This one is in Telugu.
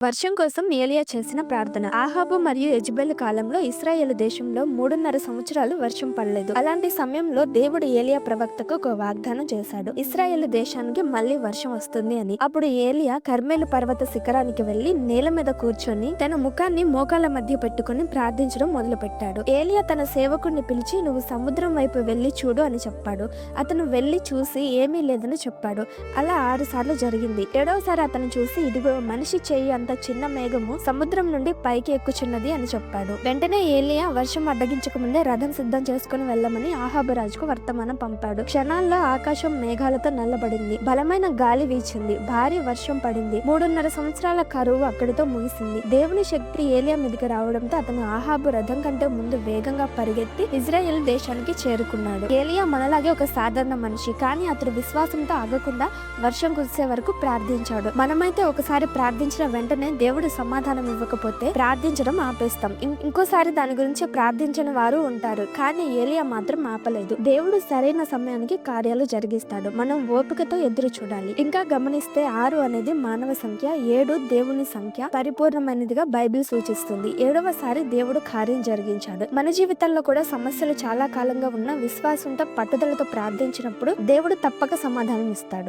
వర్షం కోసం ఏలియా చేసిన ప్రార్థన. ఆహాబు మరియు యెజెబెలు కాలంలో ఇశ్రాయేలు దేశంలో 3.5 సంవత్సరాలు వర్షం పడలేదు. అలాంటి సమయంలో దేవుడు ఏలియా ప్రవక్తకు ఒక వాగ్దానం చేశాడు, ఇశ్రాయేలు దేశానికి మళ్ళీ వర్షం వస్తుంది అని. అప్పుడు ఏలియా కర్మేలు పర్వత శిఖరానికి వెళ్లి నేల మీద కూర్చొని తన ముఖాన్ని మోకాళ్ళ మధ్య పెట్టుకుని ప్రార్థించడం మొదలుపెట్టాడు. ఏలియా తన సేవకుడిని పిలిచి, నువ్వు సముద్రం వైపు వెళ్లి చూడు అని చెప్పాడు. అతను వెళ్లి చూసి ఏమీ లేదని చెప్పాడు. అలా 6 సార్లు జరిగింది. 7వసారి అతను చూసి, ఇదిగో మనిషి చెయ్యి అంత చిన్న మేఘము సముద్రం నుండి పైకి ఎక్కుచున్నది అని చెప్పాడు. వెంటనే ఏలియా వర్షం అడ్డగించక ముందే రథం సిద్ధం చేసుకుని వెళ్ళమని ఆహాబు రాజుకు వర్తమానం పంపాడు. క్షణాల్లో ఆకాశం మేఘాలతో నల్లబడింది. బలమైన గాలి వీచింది. భారీ వర్షం పడింది. 3.5 సంవత్సరాల కరువు అక్కడితో ముగిసింది. దేవుని శక్తి ఏలియా మీదకి రావడంతో అతను ఆహాబు రథం కంటే ముందు వేగంగా పరిగెత్తి ఇజ్రాయెల్ దేశానికి చేరుకున్నాడు. ఏలియా మనలాగే ఒక సాధారణ మనిషి, కానీ అతడు విశ్వాసంతో ఆగకుండా వర్షం కురిసే వరకు ప్రార్థించాడు. మనమైతే ఒకసారి ప్రార్థించిన వెంటనే దేవుడు సమాధానం ఇవ్వకపోతే ప్రార్థించడం ఆపేస్తాం. ఇంకోసారి దాని గురించి ప్రార్థించని వారు ఉంటారు, కానీ ఏలియా మాత్రం ఆపలేదు. దేవుడు సరైన సమయానికి కార్యాలు జరిగిస్తాడు. మనం ఓపికతో ఎదురు చూడాలి. ఇంకా గమనిస్తే 6 అనేది మానవ సంఖ్య, 7 దేవుని సంఖ్య పరిపూర్ణమైనదిగా బైబిల్ సూచిస్తుంది. 7వసారి దేవుడు కార్యం జరిగించాడు. మన జీవితాల్లో కూడా సమస్యలు చాలా కాలంగా ఉన్న విశ్వాసంతో పట్టుదలతో ప్రార్థించినప్పుడు దేవుడు తప్పక సమాధానం ఇస్తాడు.